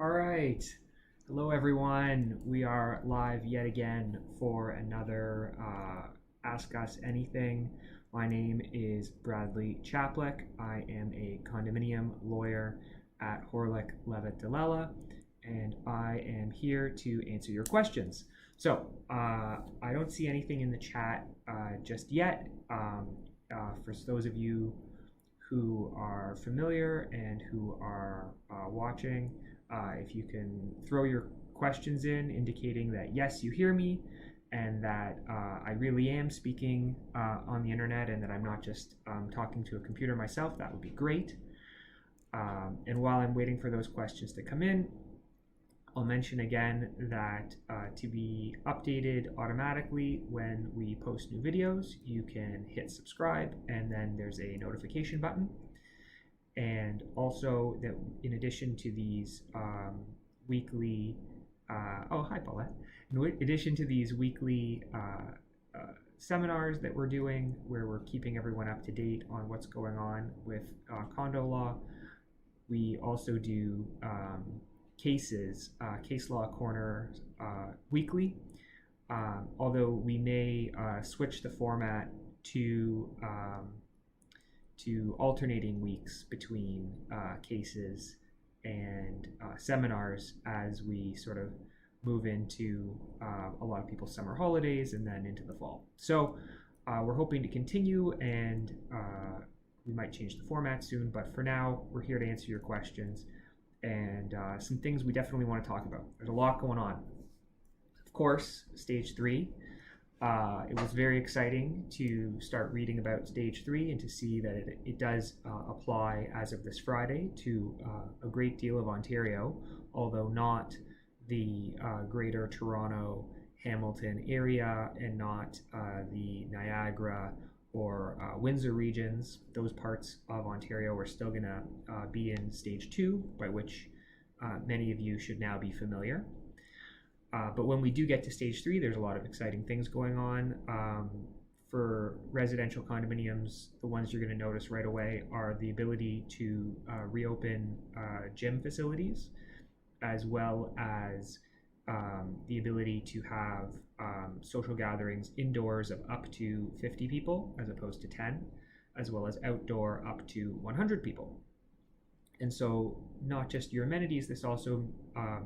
All right. Hello, everyone. We are live yet again for another Ask Us Anything. My name is Bradley Chaplick. I am a condominium lawyer at Horlick, Levitt, Lella, and I am here to answer your questions. So I don't see anything in the chat just yet. For those of you who are familiar and who are watching, if you can throw your questions in indicating that yes, you hear me and that I really am speaking on the internet and that I'm not just talking to a computer myself, that would be great. And while I'm waiting for those questions to come in, I'll mention again that to be updated automatically when we post new videos, you can hit subscribe and then there's a notification button. And also that in addition to these weekly, hi Paulette. In addition to these weekly seminars that we're doing where we're keeping everyone up to date on what's going on with condo law, we also do case law corner weekly, although we may switch the format to alternating weeks between cases and seminars as we sort of move into a lot of people's summer holidays and then into the fall. So we're hoping to continue, and we might change the format soon, but for now we're here to answer your questions and some things we definitely want to talk about. There's a lot going on. Of course, stage 3. It was very exciting to start reading about stage 3 and to see that it does apply as of this Friday to a great deal of Ontario, although not the greater Toronto, Hamilton area, and not the Niagara or Windsor regions. Those parts of Ontario are still going to be in stage 2, by which many of you should now be familiar. But when we do get to stage 3, there's a lot of exciting things going on. For residential condominiums, the ones you're going to notice right away are the ability to reopen gym facilities, as well as the ability to have social gatherings indoors of up to 50 people as opposed to 10, as well as outdoor up to 100 people. And so not just your amenities, this also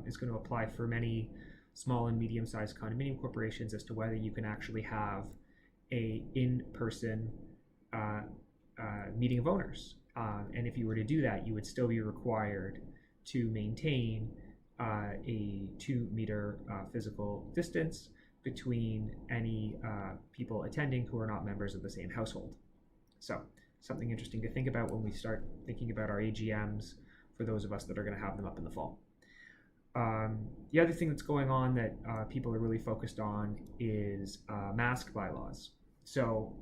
is going to apply for many small and medium-sized condominium corporations as to whether you can actually have a in-person meeting of owners. And if you were to do that, you would still be required to maintain a 2-meter physical distance between any people attending who are not members of the same household. So something interesting to think about when we start thinking about our AGMs for those of us that are going to have them up in the fall. The other thing that's going on that people are really focused on is mask bylaws. So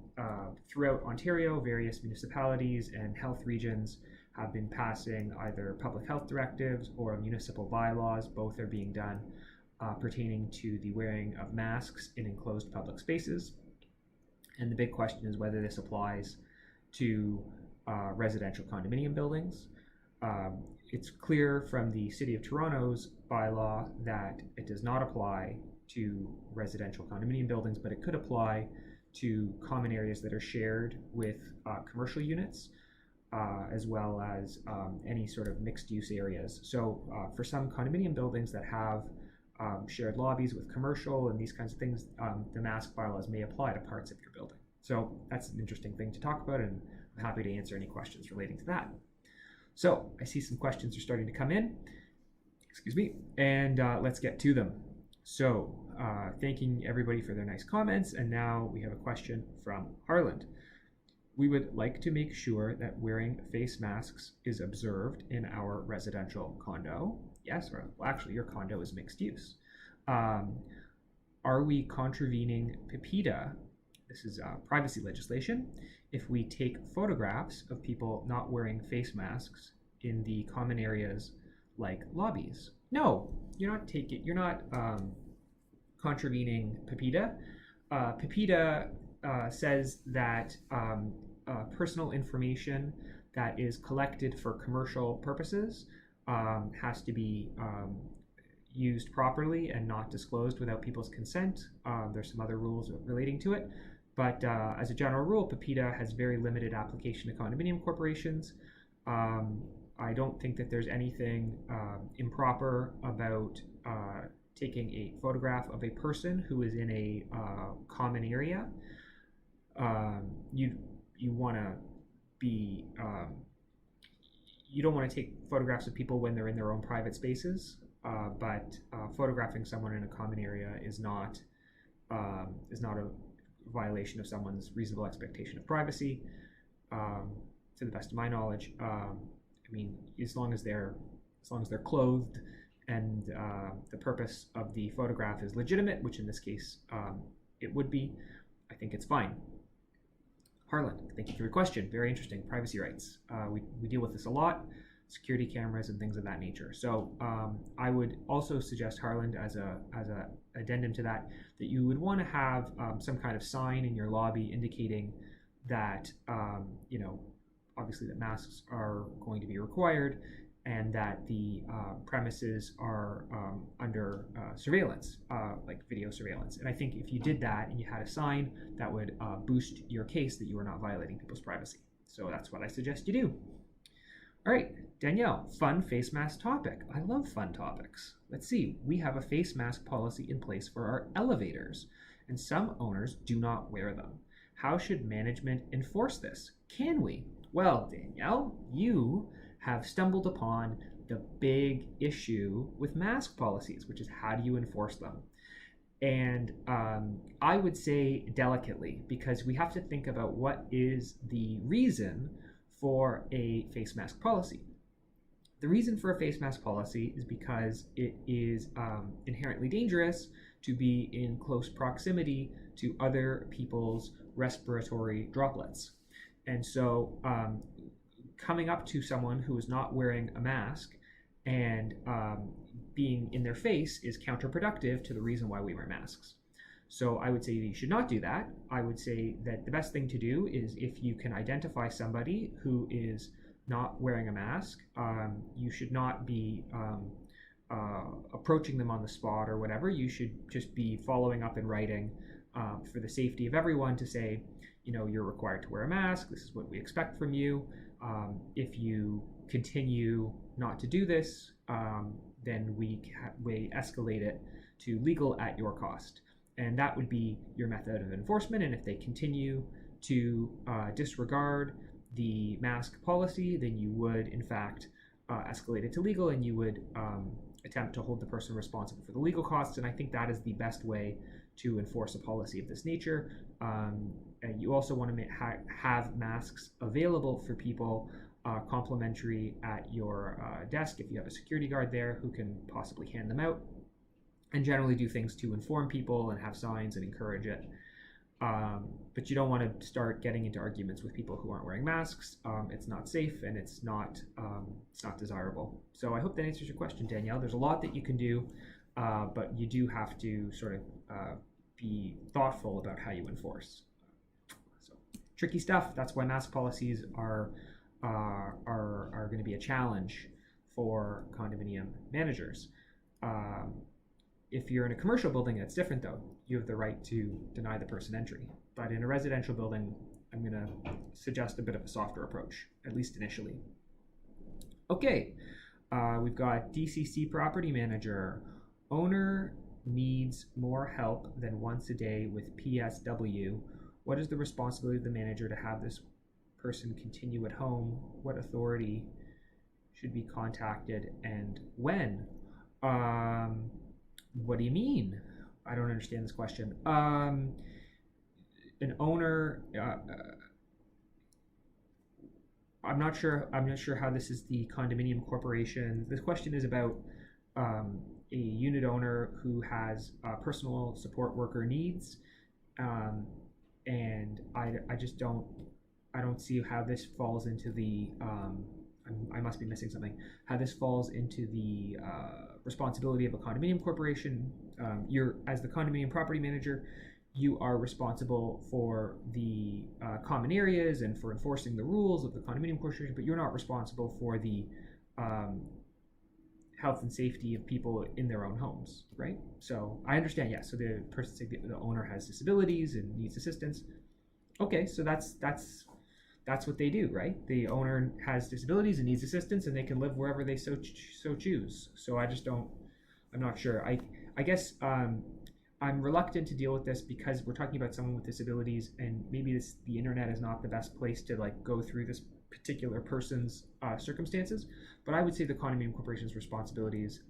throughout Ontario, various municipalities and health regions have been passing either public health directives or municipal bylaws. Both are being done pertaining to the wearing of masks in enclosed public spaces. And the big question is whether this applies to residential condominium buildings. It's clear from the City of Toronto's bylaw that it does not apply to residential condominium buildings, but it could apply to common areas that are shared with commercial units, as well as any sort of mixed-use areas. So for some condominium buildings that have shared lobbies with commercial and these kinds of things, the mask bylaws may apply to parts of your building. So that's an interesting thing to talk about, and I'm happy to answer any questions relating to that. So I see some questions are starting to come in, and let's get to them. So thanking everybody for their nice comments, and now we have a question from Harland. We would like to make sure that wearing face masks is observed in our residential condo. Yes, or well, actually your condo is mixed use. Are we contravening PIPEDA? This is privacy legislation. If we take photographs of people not wearing face masks in the common areas like lobbies. No, you're not contravening PIPEDA. PIPEDA says that personal information that is collected for commercial purposes has to be used properly and not disclosed without people's consent. There's some other rules relating to it, but as a general rule, PIPEDA has very limited application to condominium corporations. I don't think that there's anything improper about taking a photograph of a person who is in a common area. You want to be you don't want to take photographs of people when they're in their own private spaces, but photographing someone in a common area is not a violation of someone's reasonable expectation of privacy, to the best of my knowledge. I mean, as long as they're clothed and the purpose of the photograph is legitimate, which in this case it would be, I think it's fine. Harlan, thank you for your question. Very interesting. Privacy rights. We deal with this a lot. Security cameras and things of that nature. So I would also suggest, Harlan, as a addendum to that, that you would want to have some kind of sign in your lobby indicating that obviously that masks are going to be required and that the premises are under surveillance, like video surveillance. And I think if you did that and you had a sign, that would boost your case that you are not violating people's privacy. So that's what I suggest you do. All right, Danielle, fun face mask topic. I love fun topics. Let's see, we have a face mask policy in place for our elevators, and some owners do not wear them. How should management enforce this? Can we? Well, Danielle, you have stumbled upon the big issue with mask policies, which is how do you enforce them? And I would say delicately, because we have to think about what is the reason for a face mask policy. The reason for a face mask policy is because it is inherently dangerous to be in close proximity to other people's respiratory droplets. And so coming up to someone who is not wearing a mask and being in their face is counterproductive to the reason why we wear masks. So I would say you should not do that. I would say that the best thing to do is if you can identify somebody who is not wearing a mask, you should not be approaching them on the spot or whatever. You should just be following up in writing for the safety of everyone to say, you're required to wear a mask. This is what we expect from you. If you continue not to do this, then we escalate it to legal at your cost. And that would be your method of enforcement. And if they continue to disregard the mask policy, then you would, in fact, escalate it to legal, and you would attempt to hold the person responsible for the legal costs. And I think that is the best way to enforce a policy of this nature. And you also want to have masks available for people complimentary at your desk if you have a security guard there who can possibly hand them out, and generally do things to inform people and have signs and encourage it. But you don't want to start getting into arguments with people who aren't wearing masks. It's not safe and it's not desirable. So I hope that answers your question, Danielle. There's a lot that you can do, but you do have to sort of be thoughtful about how you enforce. So tricky stuff. That's why mask policies are going to be a challenge for condominium managers. If you're in a commercial building, that's different though. You have the right to deny the person entry. But in a residential building, I'm going to suggest a bit of a softer approach, at least initially. Okay, we've got DCC property manager. Owner needs more help than once a day with PSW. What is the responsibility of the manager to have this person continue at home? What authority should be contacted and when? What do you mean? I don't understand this question. An owner, I'm not sure how this is the condominium corporation. This question is about a unit owner who has personal support worker needs, and I just don't see how this falls into the I must be missing something. How this falls into the responsibility of a condominium corporation. You're, as the condominium property manager, you are responsible for the common areas and for enforcing the rules of the condominium corporation, but you're not responsible for the health and safety of people in their own homes, right? So I understand, yeah. So the person, the owner has disabilities and needs assistance. Okay, so that's what they do, right? The owner has disabilities and needs assistance, and they can live wherever they so choose. So I just don't. I'm not sure. I guess I'm reluctant to deal with this because we're talking about someone with disabilities, and maybe the internet is not the best place to like go through this particular person's circumstances. But I would say the condominium corporation's responsibilities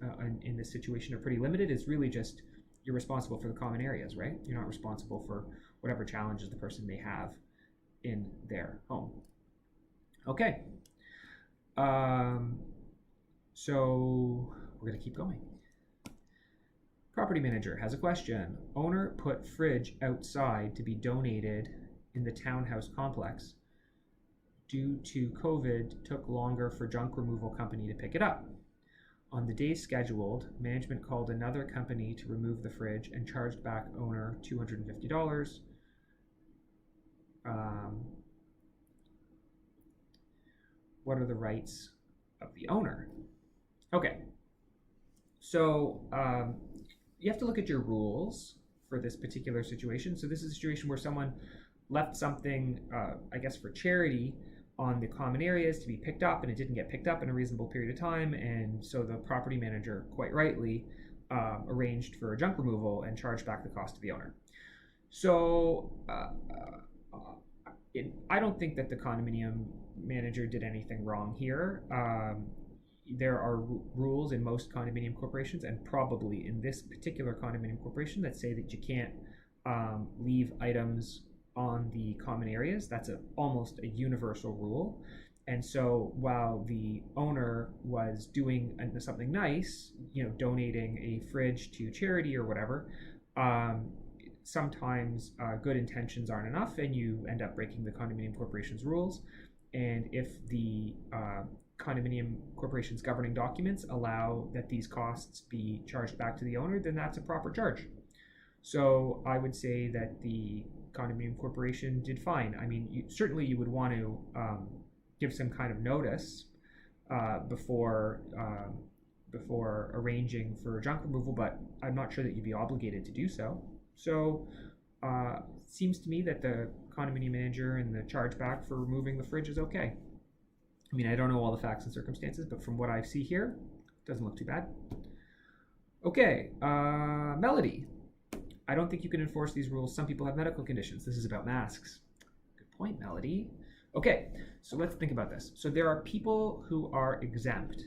in this situation are pretty limited. It's really just you're responsible for the common areas, right? You're not responsible for whatever challenges the person may have in their home. Okay. So we're going to keep going. Property manager has a question. Owner put fridge outside to be donated in the townhouse complex. Due to COVID, took longer for junk removal company to pick it up. On the day scheduled, management called another company to remove the fridge and charged back owner $250. What are the rights of the owner? Okay, so you have to look at your rules for this particular situation. So this is a situation where someone left something, I guess for charity, on the common areas to be picked up, and it didn't get picked up in a reasonable period of time, and so the property manager, quite rightly, arranged for junk removal and charged back the cost to the owner. So I don't think that the condominium manager did anything wrong here. There are rules in most condominium corporations, and probably in this particular condominium corporation, that say that you can't leave items on the common areas. That's almost a universal rule. And so while the owner was doing something nice, donating a fridge to charity or whatever, sometimes good intentions aren't enough, and you end up breaking the condominium corporation's rules. And if the condominium corporation's governing documents allow that these costs be charged back to the owner, then that's a proper charge. So I would say that the condominium corporation did fine. I mean, certainly you would want to give some kind of notice before arranging for junk removal, but I'm not sure that you'd be obligated to do so. So seems to me that the condominium manager and the chargeback for removing the fridge is okay. I mean, I don't know all the facts and circumstances, but from what I see here, it doesn't look too bad. Okay, Melody. I don't think you can enforce these rules. Some people have medical conditions. This is about masks. Good point, Melody. Okay, so let's think about this. So there are people who are exempt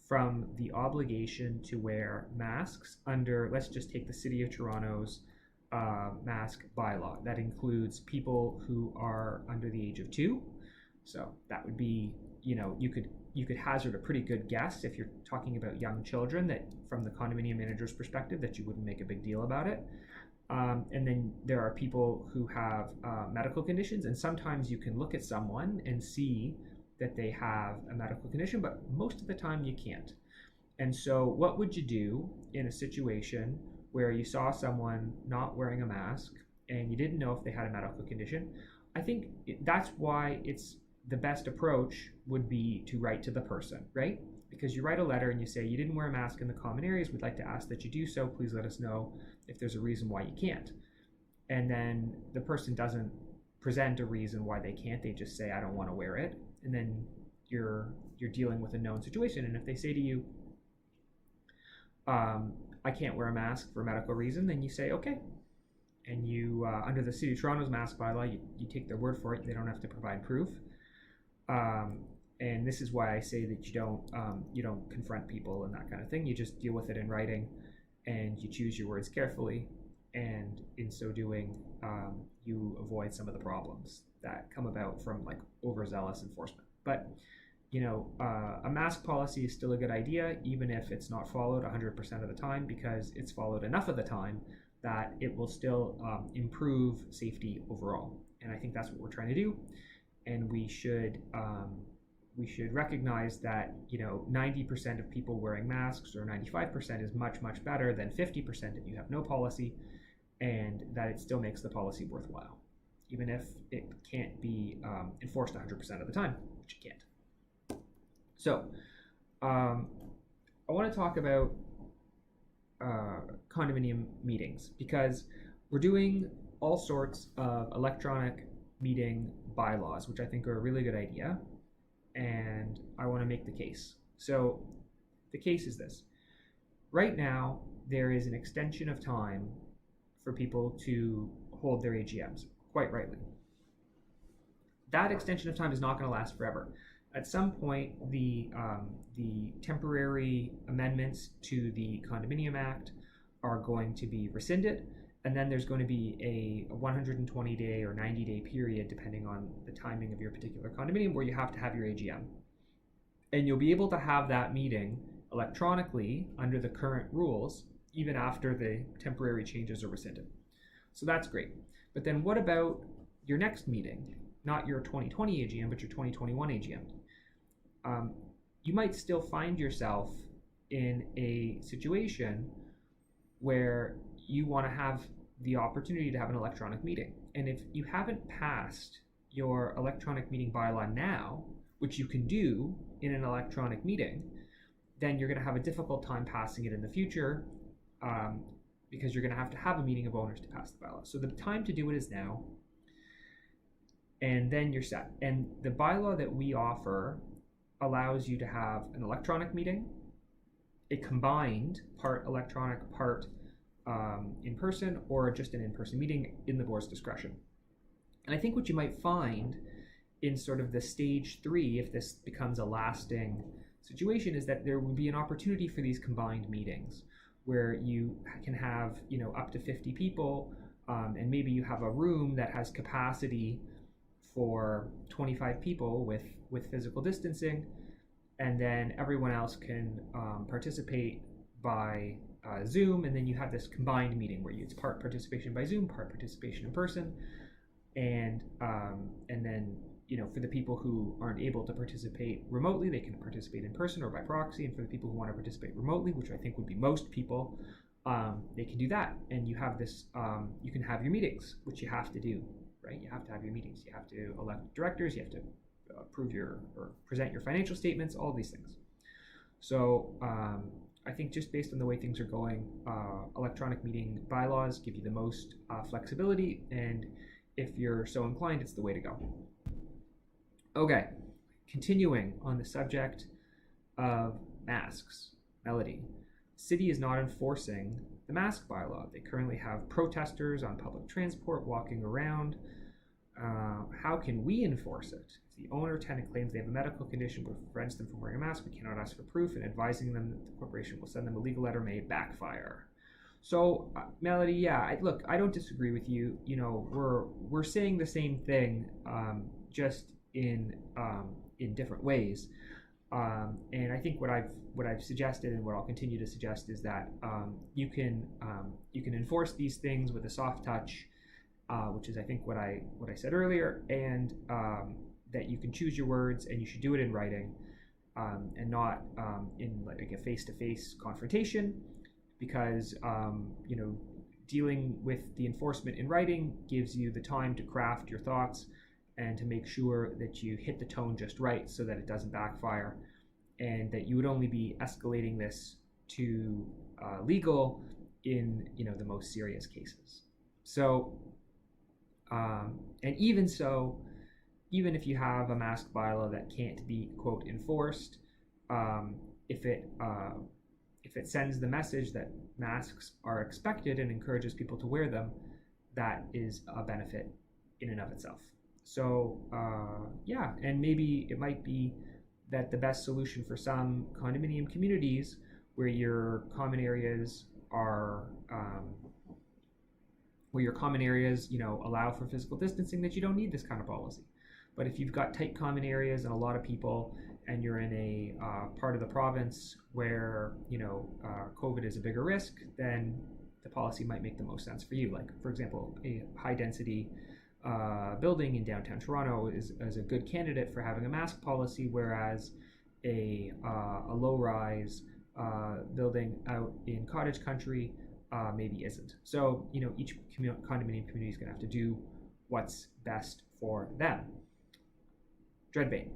from the obligation to wear masks under, let's just take the City of Toronto's mask bylaw. That includes people who are under the age of 2. So that would be, you could hazard a pretty good guess if you're talking about young children that from the condominium manager's perspective that you wouldn't make a big deal about it. And then there are people who have medical conditions, and sometimes you can look at someone and see that they have a medical condition, but most of the time you can't. And so what would you do in a situation where you saw someone not wearing a mask and you didn't know if they had a medical condition? I think that's why it's the best approach would be to write to the person, right? Because you write a letter and you say, you didn't wear a mask in the common areas. We'd like to ask that you do so. Please let us know if there's a reason why you can't. And then the person doesn't present a reason why they can't. They just say, I don't want to wear it. And then you're dealing with a known situation. And if they say to you, I can't wear a mask for a medical reason, then you say, okay. And you, under the City of Toronto's mask bylaw, you take their word for it. They don't have to provide proof. And this is why I say that you don't confront people and that kind of thing. You just deal with it in writing, and you choose your words carefully. And in so doing, you avoid some of the problems that come about from like overzealous enforcement. But a mask policy is still a good idea, even if it's not followed 100% of the time, because it's followed enough of the time that it will still improve safety overall. And I think that's what we're trying to do. And we should recognize that 90% of people wearing masks, or 95%, is much, much better than 50% if you have no policy, and that it still makes the policy worthwhile, even if it can't be enforced 100% of the time, which it can't. So I want to talk about condominium meetings, because we're doing all sorts of electronic meeting bylaws, which I think are a really good idea, and I want to make the case. So the case is this. Right now, there is an extension of time for people to hold their AGMs, quite rightly. That extension of time is not going to last forever. At some point, the temporary amendments to the Condominium Act are going to be rescinded, and then there's going to be a 120-day or 90-day period, depending on the timing of your particular condominium, where you have to have your AGM. And you'll be able to have that meeting electronically under the current rules, even after the temporary changes are rescinded. So that's great. But then what about your next meeting? Not your 2020 AGM, but your 2021 AGM. You might still find yourself in a situation where you want to have the opportunity to have an electronic meeting. And if you haven't passed your electronic meeting bylaw now, which you can do in an electronic meeting, then you're going to have a difficult time passing it in the future, because you're going to have a meeting of owners to pass the bylaw. So the time to do it is now, and then you're set. And the bylaw that we offer allows you to have an electronic meeting, a combined part electronic, part in person, or just an in-person meeting in the board's discretion. And I think what you might find in sort of the stage 3, if this becomes a lasting situation, is that there would be an opportunity for these combined meetings where you can have, up to 50 people, and maybe you have a room that has capacity for 25 people with physical distancing, and then everyone else can participate by Zoom, and then you have this combined meeting where it's part participation by Zoom, part participation in person, and then for the people who aren't able to participate remotely, they can participate in person or by proxy, and for the people who want to participate remotely, which I think would be most people, they can do that, and you have this. You can have your meetings, which you have to do. Right? You have to have your meetings. You have to elect directors. You have to approve or present your financial statements, all these things. So I think just based on the way things are going, electronic meeting bylaws give you the most flexibility, and if you're so inclined, it's the way to go. Okay, continuing on the subject of masks. Melody. City is not enforcing the mask bylaw. They currently have protesters on public transport walking around. How can we enforce it? If the owner or tenant claims they have a medical condition which prevents them from wearing a mask, we cannot ask for proof, and advising them that the corporation will send them a legal letter may backfire. So, Melody, yeah, look, I don't disagree with you. We're saying the same thing, just in different ways. And I think what I've suggested, and what I'll continue to suggest, is that you can enforce these things with a soft touch, which is I think what I said earlier, and that you can choose your words, and you should do it in writing, and not in like a face-to-face confrontation, because dealing with the enforcement in writing gives you the time to craft your thoughts and to make sure that you hit the tone just right so that it doesn't backfire, and that you would only be escalating this to legal in the most serious cases. So, and even so, even if you have a mask bylaw that can't be, quote, enforced, if it sends the message that masks are expected and encourages people to wear them, that is a benefit in and of itself. So yeah, and maybe it might be that the best solution for some condominium communities where your common areas are allow for physical distancing, that you don't need this kind of policy. But if you've got tight common areas and a lot of people, and you're in a part of the province where COVID is a bigger risk, then the policy might make the most sense for you. Like, for example, a high density building in downtown Toronto is a good candidate for having a mask policy, whereas a low-rise building out in cottage country maybe isn't. So each condominium community is going to have to do what's best for them. Dreadbane.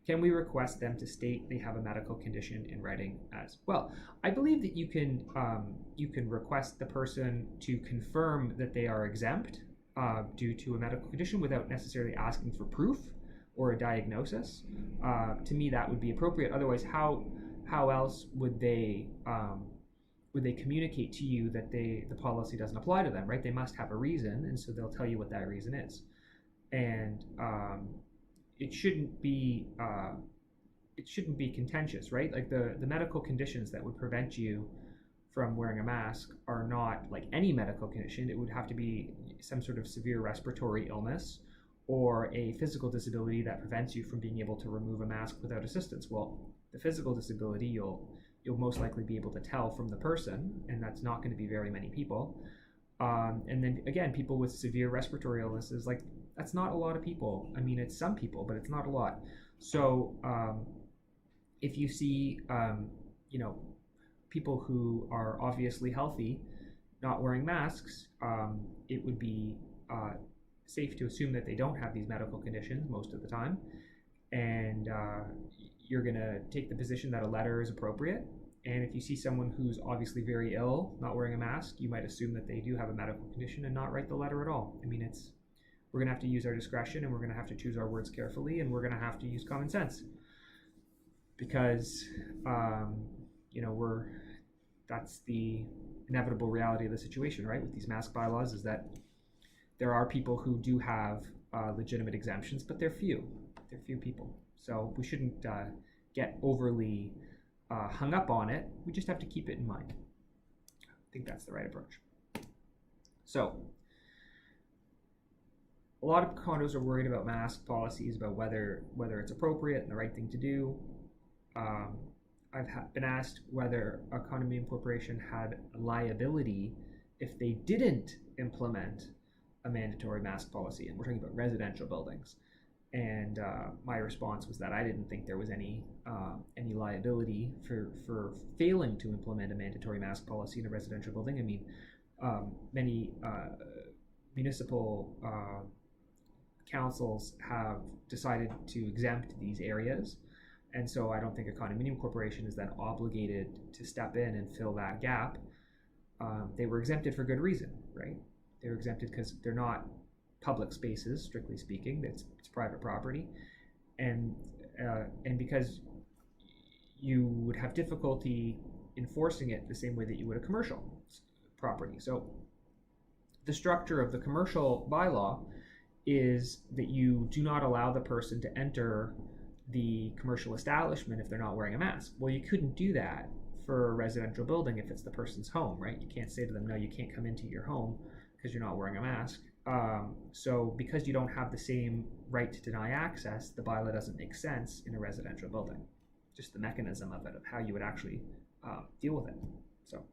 Can we request them to state they have a medical condition in writing as well? I believe that you can request the person to confirm that they are exempt due to a medical condition without necessarily asking for proof or a diagnosis. To me, that would be appropriate. Otherwise, how else would they communicate to you that the policy doesn't apply to them, right? They must have a reason, and so they'll tell you what that reason is. And it shouldn't be contentious, right? Like the medical conditions that would prevent you from wearing a mask are not like any medical condition. It would have to be some sort of severe respiratory illness or a physical disability that prevents you from being able to remove a mask without assistance. Well, the physical disability you'll most likely be able to tell from the person, and that's not going to be very many people. And then again, people with severe respiratory illnesses, like that's not a lot of people. I mean, it's some people, but it's not a lot. So if you see, people who are obviously healthy not wearing masks, it would be safe to assume that they don't have these medical conditions most of the time. And you're going to take the position that a letter is appropriate. And if you see someone who's obviously very ill not wearing a mask, you might assume that they do have a medical condition and not write the letter at all. I mean, we're going to have to use our discretion, and we're going to have to choose our words carefully, and we're going to have to use common sense. Because, that's the inevitable reality of the situation, right? With these mask bylaws, is that there are people who do have legitimate exemptions, but they're few. They're few people. So we shouldn't get overly hung up on it. We just have to keep it in mind. I think that's the right approach. So a lot of condos are worried about mask policies, about whether it's appropriate and the right thing to do. I've been asked whether a condominium corporation had liability if they didn't implement a mandatory mask policy, and we're talking about residential buildings. And my response was that I didn't think there was any liability for failing to implement a mandatory mask policy in a residential building. I mean, many municipal councils have decided to exempt these areas, and so I don't think a condominium corporation is then obligated to step in and fill that gap. They were exempted for good reason, right? They were exempted because they're not public spaces, strictly speaking. It's private property, and because you would have difficulty enforcing it the same way that you would a commercial property. So the structure of the commercial bylaw is that you do not allow the person to enter the commercial establishment if they're not wearing a mask. Well, you couldn't do that for a residential building if it's the person's home, right? You can't say to them, no, you can't come into your home because you're not wearing a mask. So because you don't have the same right to deny access, the bylaw doesn't make sense in a residential building. Just the mechanism of it, of how you would actually deal with it. So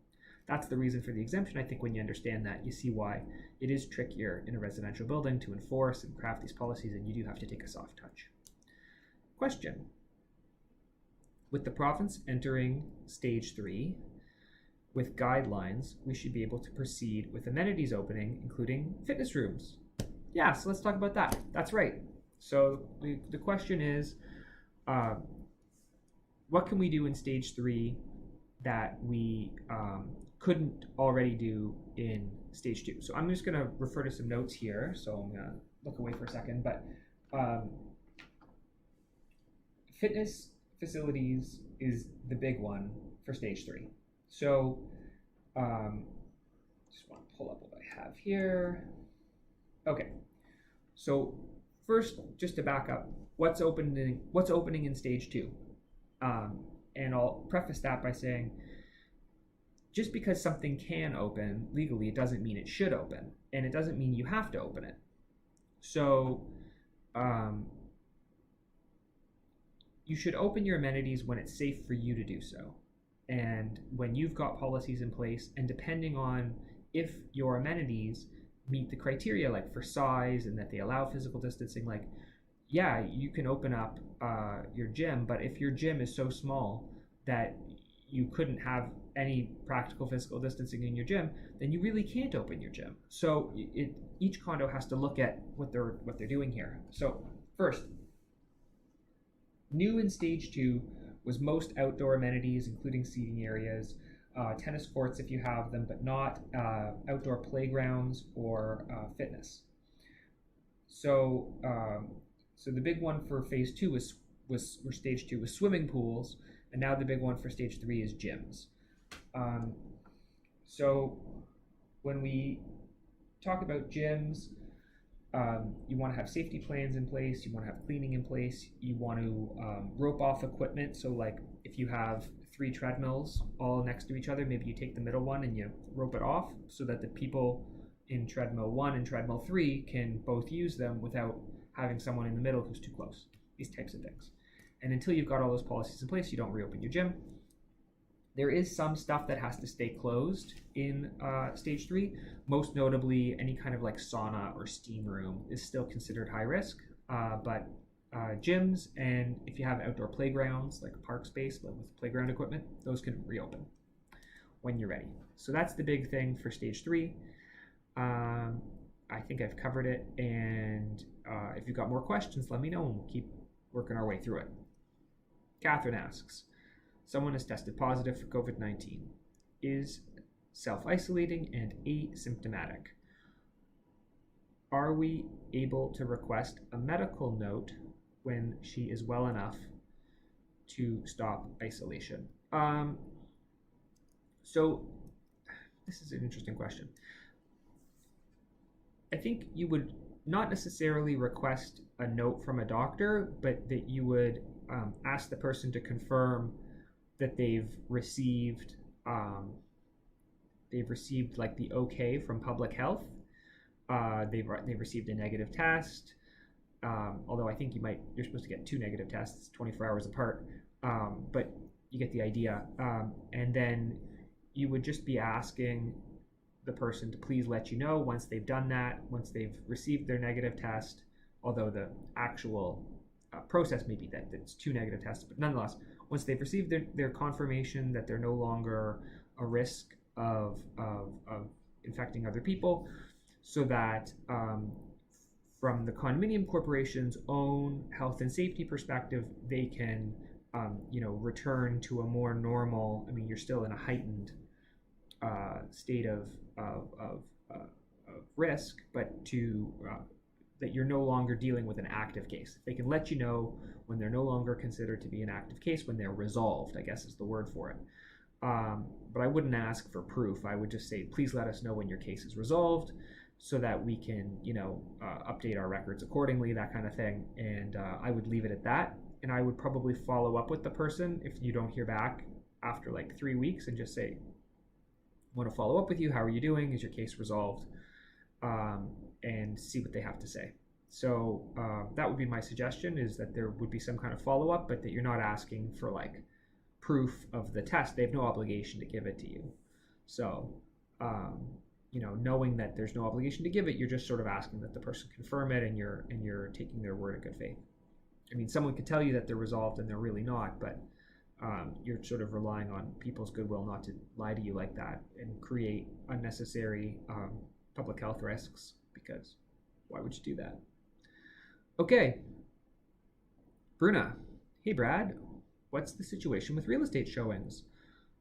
that's the reason for the exemption. I think when you understand that, you see why it is trickier in a residential building to enforce and craft these policies, and you do have to take a soft touch. Question. With the province entering stage 3, with guidelines, we should be able to proceed with amenities opening, including fitness rooms. Yeah, so let's talk about that. That's right. So the question is, what can we do in stage 3 that we couldn't already do in stage 2? So I'm just going to refer to some notes here. So I'm going to look away for a second. But fitness facilities is the big one for stage 3. So just want to pull up what I have here. Okay. So first, just to back up, what's opening in stage 2? And I'll preface that by saying, just because something can open legally, it doesn't mean it should open, and it doesn't mean you have to open it. So you should open your amenities when it's safe for you to do so, and when you've got policies in place, and depending on if your amenities meet the criteria, like for size and that they allow physical distancing, like, yeah, you can open up your gym, but if your gym is so small that you couldn't have any practical physical distancing in your gym, then you really can't open your gym. So each condo has to look at what they're doing here. So first, New in stage 2 was most outdoor amenities, including seating areas, tennis courts if you have them, but not outdoor playgrounds or fitness. So, so the big one for phase 2 or stage 2 was swimming pools, and now the big one for stage 3 is gyms. So when we talk about gyms, you want to have safety plans in place, you want to have cleaning in place, you want to rope off equipment. So like if you have 3 treadmills all next to each other, maybe you take the middle one and you rope it off so that the people in treadmill 1 and treadmill 3 can both use them without having someone in the middle who's too close. These types of things. And until you've got all those policies in place, you don't reopen your gym. There is some stuff that has to stay closed in stage 3. Most notably, any kind of like sauna or steam room is still considered high risk. But gyms, and if you have outdoor playgrounds, like a park space but with playground equipment, those can reopen when you're ready. So that's the big thing for stage 3. I think I've covered it, and if you've got more questions, let me know and we'll keep working our way through it. Catherine asks, someone has tested positive for COVID-19, is self-isolating and asymptomatic. Are we able to request a medical note when she is well enough to stop isolation? So this is an interesting question. I think you would not necessarily request a note from a doctor, but that you would ask the person to confirm that they've received like the okay from public health. They've received a negative test. Although I think you're supposed to get 2 negative tests 24 hours apart. But you get the idea. And then you would just be asking the person to please let you know once they've done that, once they've received their negative test, although the actual process may be that it's 2 negative tests, but nonetheless, once they've received their confirmation that they're no longer a risk of infecting other people, so that from the condominium corporation's own health and safety perspective, they can return to a more normal, I mean, you're still in a heightened state of risk, but that you're no longer dealing with an active case. They can let you know when they're no longer considered to be an active case, when they're resolved, I guess is the word for it. But I wouldn't ask for proof. I would just say, please let us know when your case is resolved so that we can, update our records accordingly, that kind of thing. And I would leave it at that. And I would probably follow up with the person if you don't hear back after like 3 weeks and just say, want to follow up with you. How are you doing? Is your case resolved? And see what they have to say. So that would be my suggestion, is that there would be some kind of follow-up, but that you're not asking for like proof of the test. They have no obligation to give it to you. So, knowing that there's no obligation to give it, you're just sort of asking that the person confirm it, and you're taking their word in good faith. I mean, someone could tell you that they're resolved and they're really not, but you're sort of relying on people's goodwill not to lie to you like that and create unnecessary public health risks, because why would you do that? Okay. Bruna, hey Brad, what's the situation with real estate showings?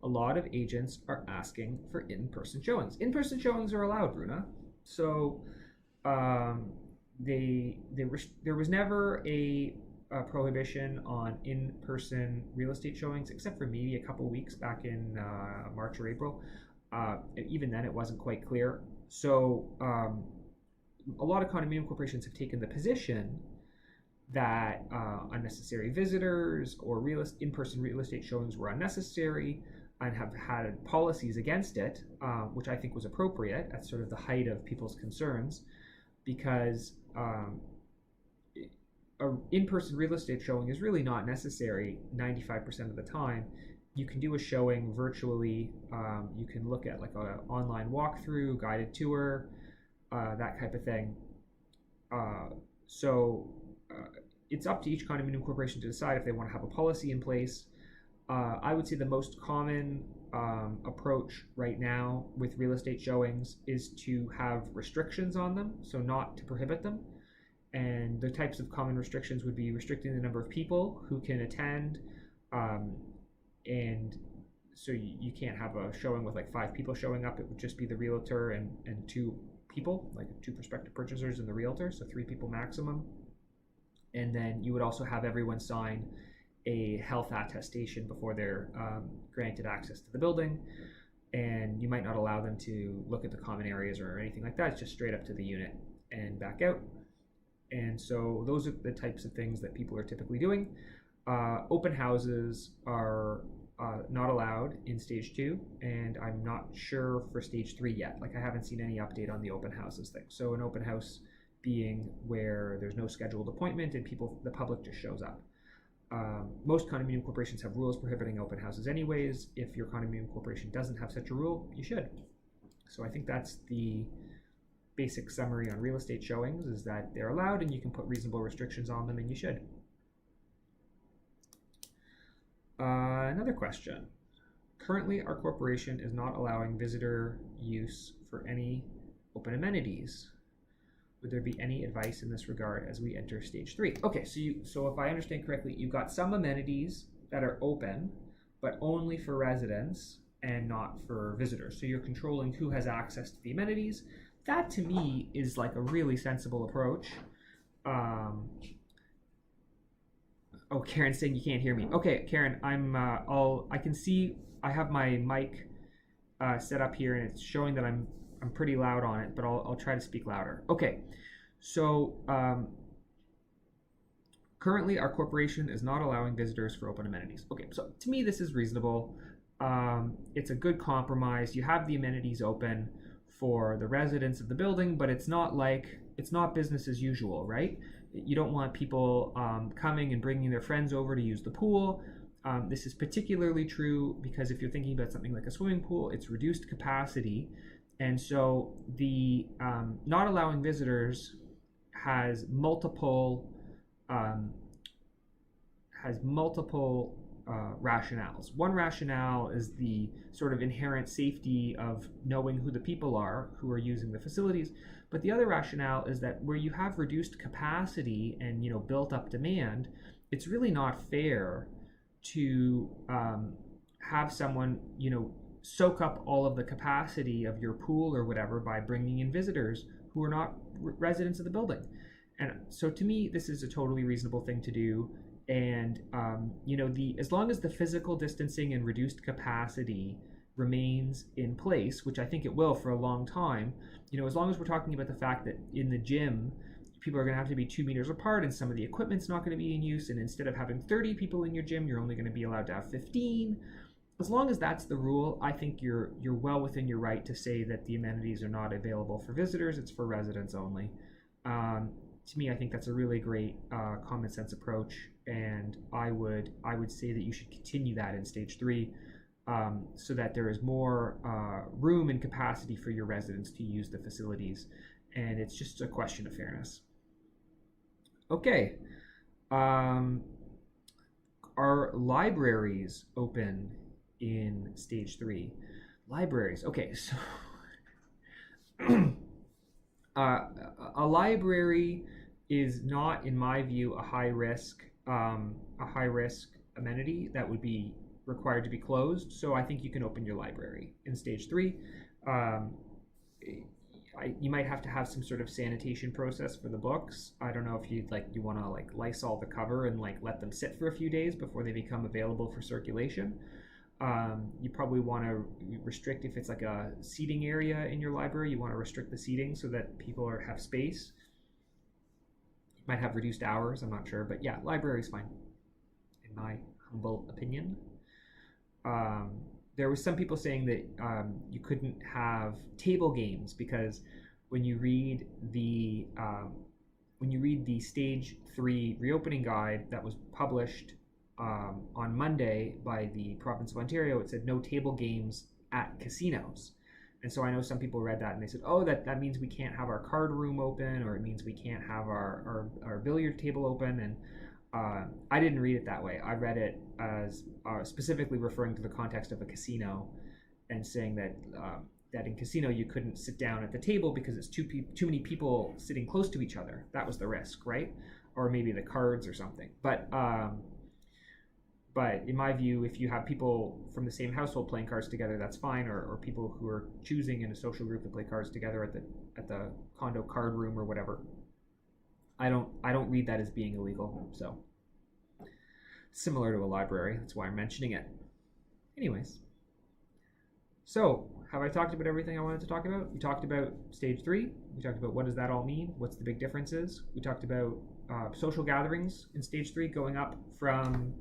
A lot of agents are asking for in-person showings. In-person showings are allowed, Bruna. So there was never a prohibition on in-person real estate showings, except for maybe a couple weeks back in March or April. Even then, it wasn't quite clear. So a lot of condominium corporations have taken the position that unnecessary visitors or in-person real estate showings were unnecessary, and have had policies against it, which I think was appropriate at sort of the height of people's concerns, because an in-person real estate showing is really not necessary 95% of the time. You can do a showing virtually. You can look at like an online walkthrough, guided tour, that type of thing. So it's up to each condominium corporation to decide if they want to have a policy in place. I would say the most common approach right now with real estate showings is to have restrictions on them, so not to prohibit them, And the types of common restrictions would be restricting the number of people who can attend, and so you can't have a showing with like 5 people showing up. It would just be the realtor and 2 people, like 2 prospective purchasers and the realtor, so 3 people maximum. And then you would also have everyone sign a health attestation before they're granted access to the building. And you might not allow them to look at the common areas or anything like that. It's just straight up to the unit and back out. And so those are the types of things that people are typically doing. Open houses are not allowed in stage 2, and I'm not sure for stage 3 yet. Like, I haven't seen any update on the open houses thing. So an open house being where there's no scheduled appointment and the public just shows up. Most condominium corporations have rules prohibiting open houses anyways. If your condominium corporation doesn't have such a rule, you should. So I think that's the basic summary on real estate showings, is that they're allowed and you can put reasonable restrictions on them, and you should. Another question. Currently, our corporation is not allowing visitor use for any open amenities. Would there be any advice in this regard as we enter stage 3? Okay, so if I understand correctly, you've got some amenities that are open, but only for residents and not for visitors. So you're controlling who has access to the amenities. That to me is like a really sensible approach. Oh, Karen's saying you can't hear me. Okay, Karen, I can see I have my mic set up here, and it's showing that I'm pretty loud on it, but I'll try to speak louder. Okay, so currently our corporation is not allowing visitors for open amenities. Okay, so to me this is reasonable. It's a good compromise. You have the amenities open for the residents of the building, but it's not business as usual, right? You don't want people coming and bringing their friends over to use the pool. This is particularly true because if you're thinking about something like a swimming pool, it's reduced capacity. And so the not allowing visitors has multiple rationales. One rationale is the sort of inherent safety of knowing who the people are who are using the facilities. But the other rationale is that where you have reduced capacity and built up demand, it's really not fair to have someone soak up all of the capacity of your pool or whatever by bringing in visitors who are not residents of the building. And so to me, this is a totally reasonable thing to do. And as long as the physical distancing and reduced capacity remains in place, which I think it will for a long time, as long as we're talking about the fact that in the gym people are going to have to be 2 meters apart and some of the equipment's not going to be in use, and instead of having 30 people in your gym, you're only going to be allowed to have 15. As long as that's the rule, I think you're well within your right to say that the amenities are not available for visitors, it's for residents only. To me, I think that's a really great common sense approach, and I would say that you should continue that in stage 3, so that there is more room and capacity for your residents to use the facilities, and it's just a question of fairness. Okay, are libraries open in stage 3? Libraries. Okay, so a library is not, in my view, a high risk amenity that would be required to be closed. So I think you can open your library in stage 3. You might have to have some sort of sanitation process for the books. I don't know if you want to Lysol the cover and let them sit for a few days before they become available for circulation. You probably want to restrict, if it's like a seating area in your library, you want to restrict the seating so that people have space. You might have reduced hours, I'm not sure, but yeah, library's fine, in my humble opinion. There was some people saying that you couldn't have table games because when you read the stage 3 reopening guide that was published on Monday by the province of Ontario, it said no table games at casinos. And so I know some people read that and they said, oh, that means we can't have our card room open, or it means we can't have our billiard table open. And I didn't read it that way. I read it as specifically referring to the context of a casino and saying that that in casino you couldn't sit down at the table because it's too many people sitting close to each other. That was the risk, right? Or maybe the cards or something. But in my view, if you have people from the same household playing cards together, that's fine. Or people who are choosing in a social group to play cards together at the condo card room or whatever. I don't read that as being illegal. So similar to a library, that's why I'm mentioning it. Anyways, so have I talked about everything I wanted to talk about? We talked about stage 3. We talked about what does that all mean? What's the big differences? We talked about social gatherings in stage 3 going up from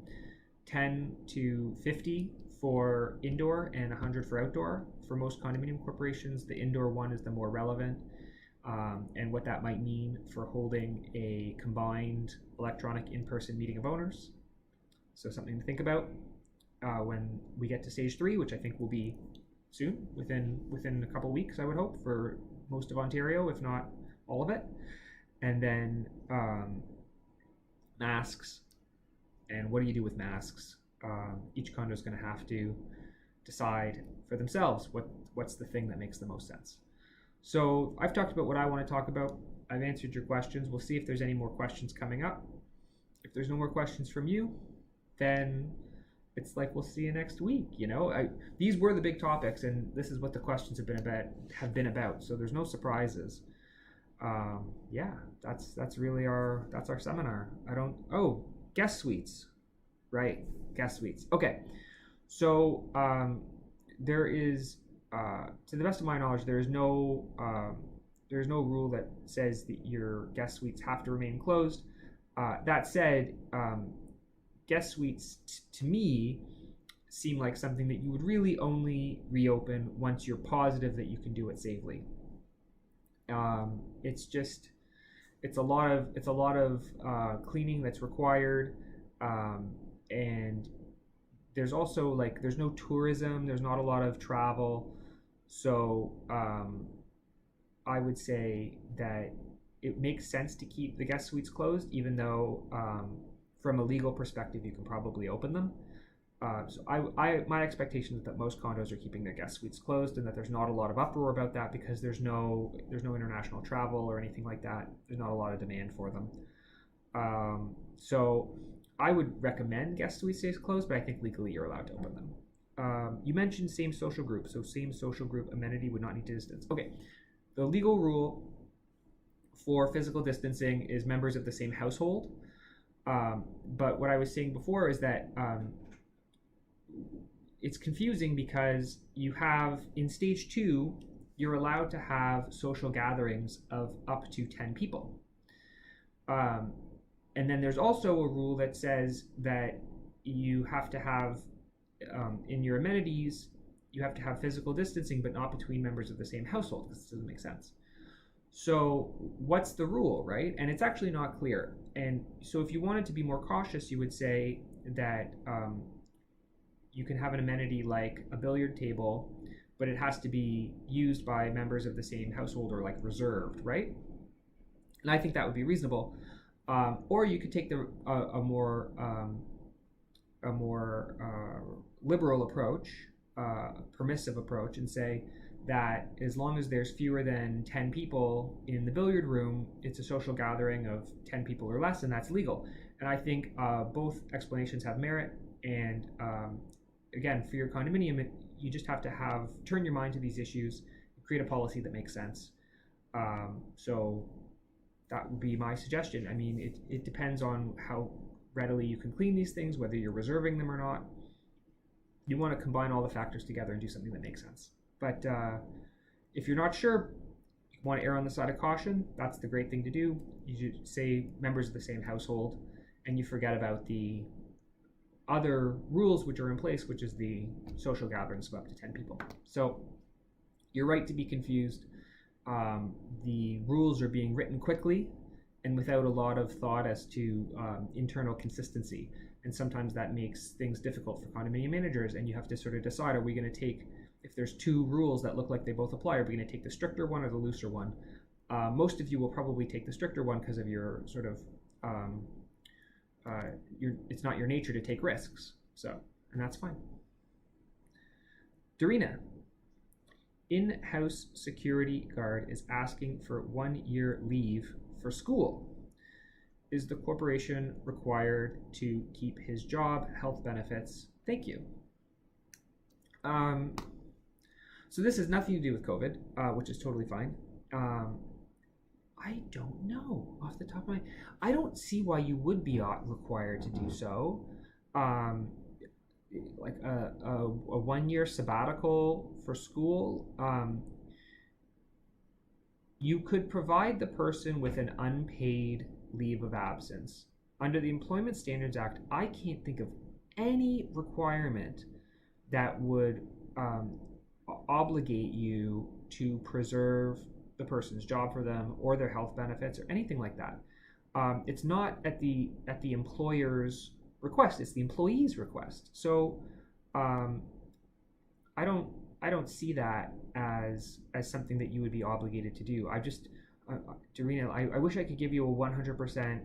10 to 50 for indoor and 100 for outdoor. For most condominium corporations, the indoor one is the more relevant, and what that might mean for holding a combined electronic in-person meeting of owners. So something to think about when we get to stage 3, which I think will be soon, within a couple weeks, I would hope, for most of Ontario, if not all of it. And then masks. And what do you do with masks? Each condo is going to have to decide for themselves what's the thing that makes the most sense. So I've talked about what I want to talk about. I've answered your questions. We'll see if there's any more questions coming up. If there's no more questions from you, then it's like we'll see you next week. These were the big topics, and this is what the questions have been about. So there's no surprises. Yeah, that's really our seminar. Guest suites, right? Guest suites. Okay, so there is, to the best of my knowledge, there is no rule that says that your guest suites have to remain closed. That said, guest suites to me seem like something that you would really only reopen once you're positive that you can do it safely. It's a lot of cleaning that's required, and there's also there's no tourism, there's not a lot of travel, so I would say that it makes sense to keep the guest suites closed, even though from a legal perspective you can probably open them. So my expectation is that most condos are keeping their guest suites closed, and that there's not a lot of uproar about that because there's no international travel or anything like that. There's not a lot of demand for them. So I would recommend guest suites stays closed, but I think legally you're allowed to open them. You mentioned same social group, so same social group amenity would not need to distance. Okay, the legal rule for physical distancing is members of the same household. But what I was saying before is that it's confusing because you have, in stage 2, you're allowed to have social gatherings of up to 10 people. And then there's also a rule that says that you have to have, in your amenities, you have to have physical distancing, but not between members of the same household, because this doesn't make sense. So what's the rule, right? And it's actually not clear. And so if you wanted to be more cautious, you would say that you can have an amenity like a billiard table, but it has to be used by members of the same household or reserved, right? And I think that would be reasonable. Or you could take a more liberal approach, permissive approach, and say that as long as there's fewer than 10 people in the billiard room, it's a social gathering of 10 people or less, and that's legal. And I think both explanations have merit. And again, for your condominium, you just have to turn your mind to these issues, create a policy that makes sense. So that would be my suggestion. I mean, it depends on how readily you can clean these things, whether you're reserving them or not. You want to combine all the factors together and do something that makes sense. But if you're not sure, you want to err on the side of caution, that's the great thing to do. You should say members of the same household, and you forget about the other rules which are in place, which is the social gatherings of up to 10 people. So you're right to be confused. The rules are being written quickly and without a lot of thought as to internal consistency. And sometimes that makes things difficult for condominium managers, and you have to sort of decide, are we going to take, if there's two rules that look like they both apply, are we going to take the stricter one or the looser one? Most of you will probably take the stricter one because of your sort of, it's not your nature to take risks. So, and that's fine. Dorina, in-house security guard is asking for 1 year leave for school. Is the corporation required to keep his job, health benefits? Thank you. So this has nothing to do with COVID, which is totally fine. I don't know off the top of my. I don't see why you would be required to do so. Like a 1 year sabbatical for school. You could provide the person with an unpaid leave of absence. Under the Employment Standards Act, I can't think of any requirement that would obligate you to preserve the person's job for them or their health benefits or anything like that. It's not at the employer's request; it's the employee's request. So I don't see that as something that you would be obligated to do. Dorina, I wish I could give you a 100%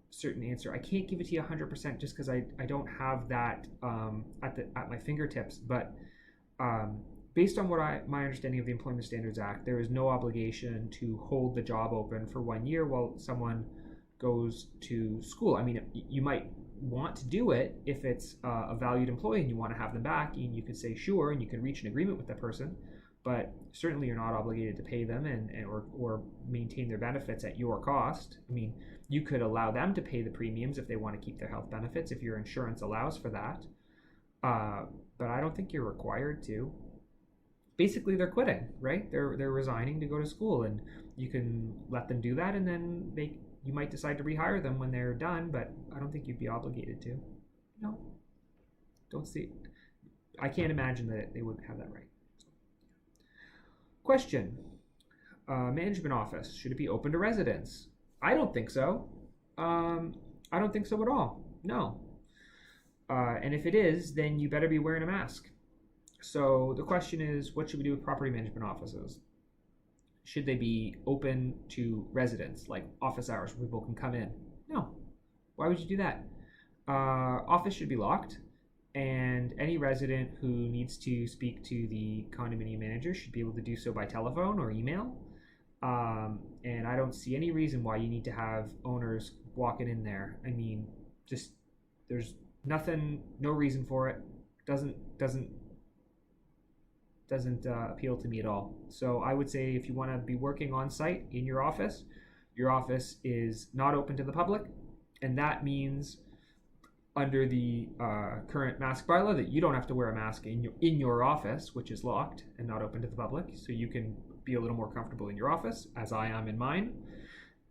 certain answer. I can't give it to you 100% just because I don't have that at my fingertips. But based on my understanding of the Employment Standards Act, there is no obligation to hold the job open for 1 year while someone goes to school. I mean, you might want to do it if it's a valued employee and you want to have them back, and you could say sure, and you can reach an agreement with that person. But certainly you're not obligated to pay them or maintain their benefits at your cost. I mean, you could allow them to pay the premiums if they want to keep their health benefits, if your insurance allows for that. But I don't think you're required to. Basically, they're quitting, right? They're resigning to go to school, and you can let them do that, and then you might decide to rehire them when they're done, but I don't think you'd be obligated to. No. Don't see. I can't imagine that they would have that right. Question. Management office, should it be open to residents? I don't think so. I don't think so at all. No. And if it is, then you better be wearing a mask. So the question is, what should we do with property management offices? Should they be open to residents, like office hours where people can come in? No. Why would you do that? Office should be locked, and any resident who needs to speak to the condominium manager should be able to do so by telephone or email. And I don't see any reason why you need to have owners walking in there. I mean, just there's no reason for it. Doesn't appeal to me at all. So I would say if you want to be working on site in your office is not open to the public, and that means under the current mask bylaw that you don't have to wear a mask in your office, which is locked and not open to the public. So you can be a little more comfortable in your office, as I am in mine.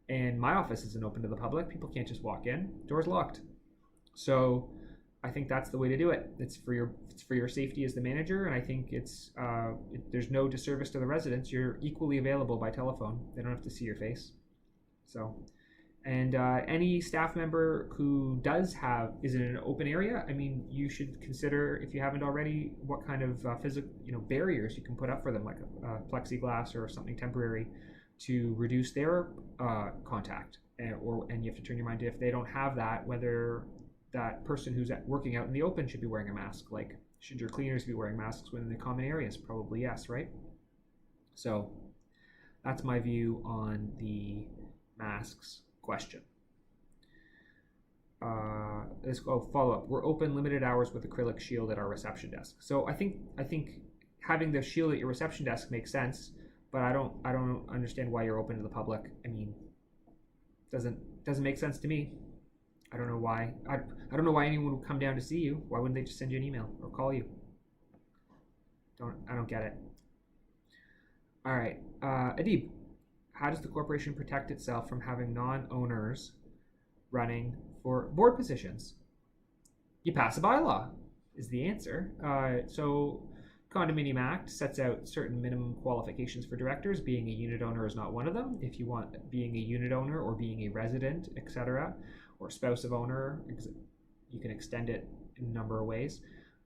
And my office isn't open to the public. People can't just walk in. Door's locked. So I think that's the way to do it. It's for your safety as the manager, and I think there's no disservice to the residents. You're equally available by telephone. They don't have to see your face. So, and any staff member who is in an open area, I mean, you should consider, if you haven't already, what kind of physical barriers you can put up for them, like plexiglass or something temporary, to reduce their contact. And you have to turn your mind to, if they don't have that, whether that person who's working out in the open should be wearing a mask. Like, should your cleaners be wearing masks within the common areas? Probably yes, right? So that's my view on the masks question. Let's go follow up. We're open limited hours with acrylic shield at our reception desk. So I think having the shield at your reception desk makes sense, but I don't understand why you're open to the public. I mean, doesn't make sense to me. I don't know why. I don't know why anyone would come down to see you. Why wouldn't they just send you an email or call you? I don't get it. All right, Adib, how does the corporation protect itself from having non-owners running for board positions? You pass a bylaw is the answer. So Condominium Act sets out certain minimum qualifications for directors. Being a unit owner is not one of them. If you want being a unit owner or being a resident, etc., or spouse of owner, you can extend it in a number of ways.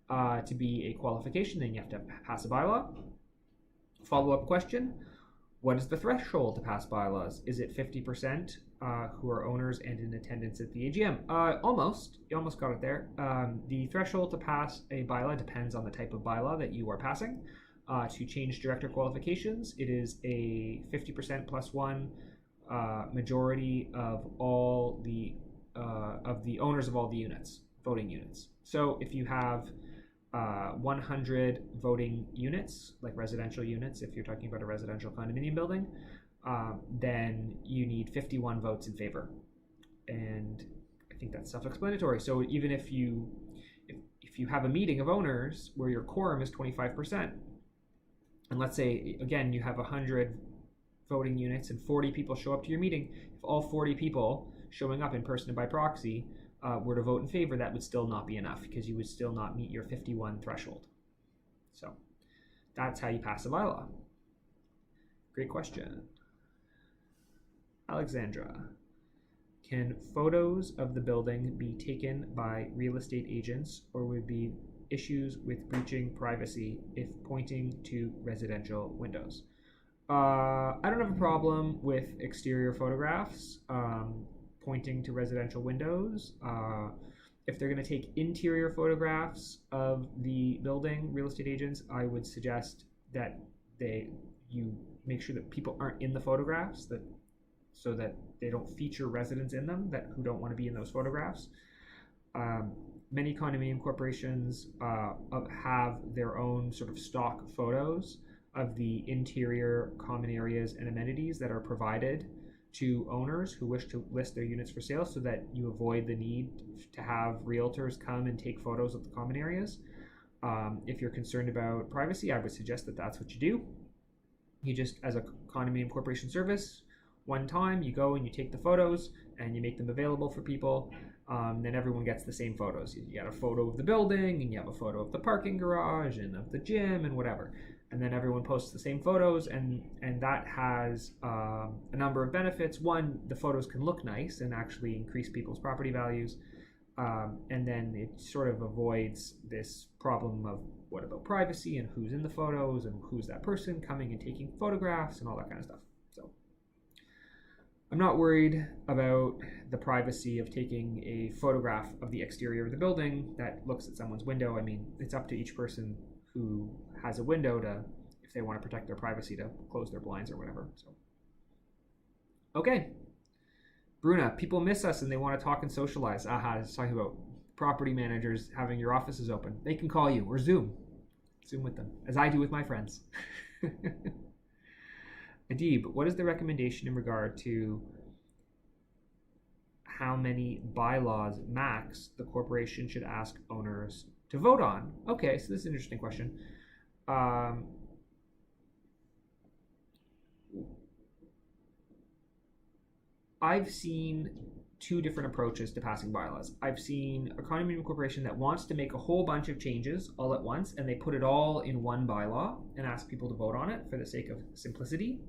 To be a qualification, then you have to pass a bylaw. Follow-up question, what is the threshold to pass bylaws? Is it 50% who are owners and in attendance at the AGM? Almost. You almost got it there. The threshold to pass a bylaw depends on the type of bylaw that you are passing. to change director qualifications. It is a 50% plus one majority of all the owners of all the units, voting units. So if you have 100 voting units, like residential units, if you're talking about a residential condominium building, then you need 51 votes in favor. And I think that's self-explanatory. So even if you have a meeting of owners where your quorum is 25%, and let's say, again, you have 100 voting units and 40 people show up to your meeting, if all 40 people showing up in person and by proxy were to vote in favor, that would still not be enough because you would still not meet your 51 threshold. So that's how you pass a bylaw. Great question. Alexandra, can photos of the building be taken by real estate agents, or would be issues with breaching privacy if pointing to residential windows? I don't have a problem with exterior photographs pointing to residential windows. If they're going to take interior photographs of the building, real estate agents, I would suggest that you make sure that people aren't in the photographs, so that they don't feature residents in them who don't want to be in those photographs. Many condominium corporations have their own sort of stock photos of the interior common areas and amenities that are provided to owners who wish to list their units for sale, so that you avoid the need to have realtors come and take photos of the common areas. If you're concerned about privacy, I would suggest that that's what you do. You just, as a condominium corporation service, one time you go and you take the photos and you make them available for people. Then everyone gets the same photos. You got a photo of the building, and you have a photo of the parking garage and of the gym and whatever. And then everyone posts the same photos, and that has a number of benefits. One, the photos can look nice and actually increase people's property values. And then it sort of avoids this problem of what about privacy and who's in the photos and who's that person coming and taking photographs and all that kind of stuff. So I'm not worried about the privacy of taking a photograph of the exterior of the building that looks at someone's window. I mean, it's up to each person who has a window to, if they want to protect their privacy, to close their blinds or whatever. So, okay. Bruna, people miss us and they want to talk and socialize. Aha, it's talking about property managers having your offices open. They can call you or Zoom with them, as I do with my friends. Adib, what is the recommendation in regard to how many bylaws max the corporation should ask owners to vote on? Okay, so this is an interesting question. I've seen two different approaches to passing bylaws. I've seen a condominium corporation that wants to make a whole bunch of changes all at once, and they put it all in one bylaw and ask people to vote on it for the sake of simplicity.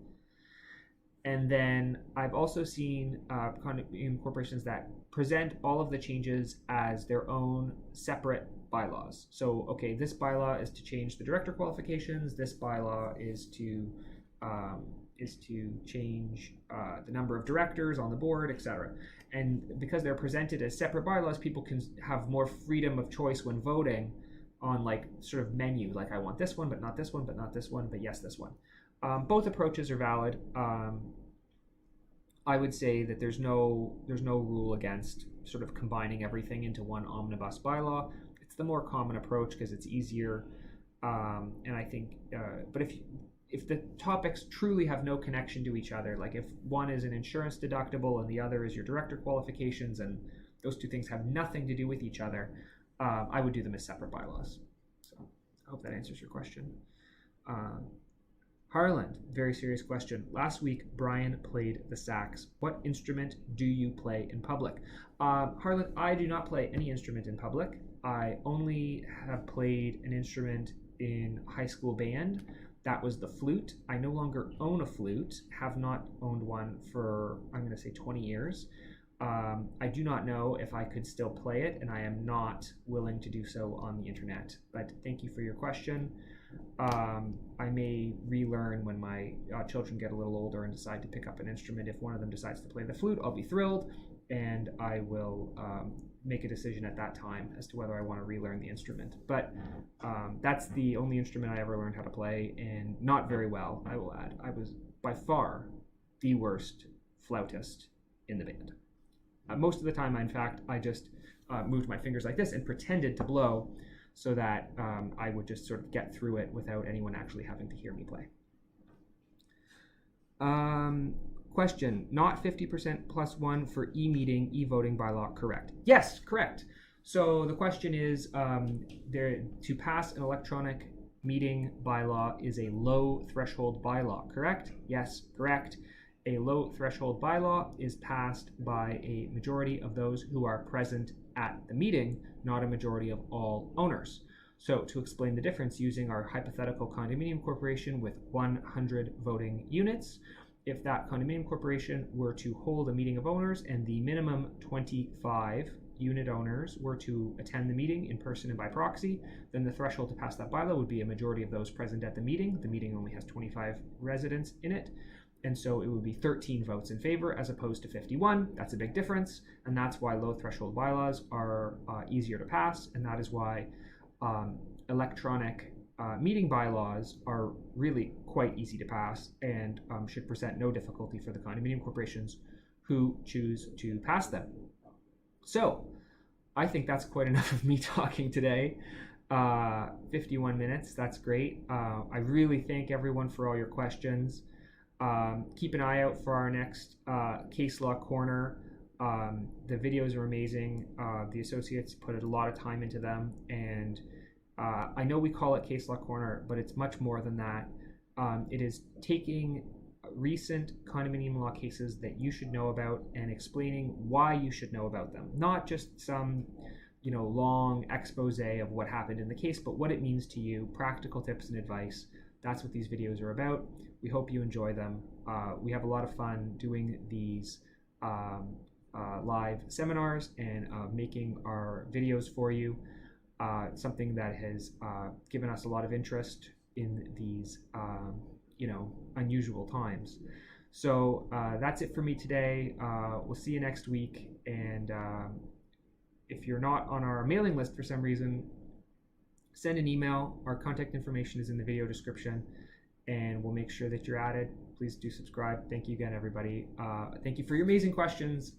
And then I've also seen condominium corporations that present all of the changes as their own separate bylaws. So, okay, this bylaw is to change the director qualifications. This bylaw is to change the number of directors on the board, etc. And because they're presented as separate bylaws, people can have more freedom of choice when voting on, like, sort of menu, like I want this one, but not this one, but not this one, but yes, this one. Both approaches are valid. I would say that there's no rule against sort of combining everything into one omnibus bylaw. It's the more common approach because it's easier, and I think. But if the topics truly have no connection to each other, like if one is an insurance deductible and the other is your director qualifications, and those two things have nothing to do with each other, I would do them as separate bylaws. So I hope that answers your question. Harland, very serious question. Last week, Brian played the sax. What instrument do you play in public? Harland, I do not play any instrument in public. I only have played an instrument in high school band. That was the flute. I no longer own a flute, have not owned one for, I'm going to say 20 years. I do not know if I could still play it, and I am not willing to do so on the internet. But thank you for your question. I may relearn when my children get a little older and decide to pick up an instrument. If one of them decides to play the flute, I'll be thrilled, and I will make a decision at that time as to whether I want to relearn the instrument. But that's the only instrument I ever learned how to play, and not very well, I will add. I was by far the worst flautist in the band. Most of the time, in fact, I just moved my fingers like this and pretended to blow so that I would just sort of get through it without anyone actually having to hear me play. Question, not 50% plus 1 for e-meeting, e-voting bylaw, correct? Yes, correct. So the question is, to pass an electronic meeting bylaw is a low threshold bylaw, correct? Yes, correct. A low threshold bylaw is passed by a majority of those who are present at the meeting, not a majority of all owners. So to explain the difference, using our hypothetical condominium corporation with 100 voting units, if that condominium corporation were to hold a meeting of owners and the minimum 25 unit owners were to attend the meeting in person and by proxy, then the threshold to pass that bylaw would be a majority of those present at the meeting. The meeting only has 25 residents in it, and so it would be 13 votes in favor as opposed to 51. That's a big difference, and that's why low threshold bylaws are easier to pass, and that is why electronic meeting bylaws are really quite easy to pass and should present no difficulty for the condominium corporations who choose to pass them. So I think that's quite enough of me talking today. 51 minutes, that's great. I really thank everyone for all your questions. Keep an eye out for our next Case Law Corner. The videos are amazing. The associates put a lot of time into them, and I know we call it Case Law Corner, but it's much more than that. It is taking recent condominium law cases that you should know about and explaining why you should know about them. Not just some, long expose of what happened in the case, but what it means to you, practical tips and advice. That's what these videos are about. We hope you enjoy them. We have a lot of fun doing these live seminars and making our videos for you. Something that has given us a lot of interest in these, unusual times. So that's it for me today. We'll see you next week. And if you're not on our mailing list for some reason, send an email. Our contact information is in the video description, and we'll make sure that you're added. Please do subscribe. Thank you again, everybody. Thank you for your amazing questions.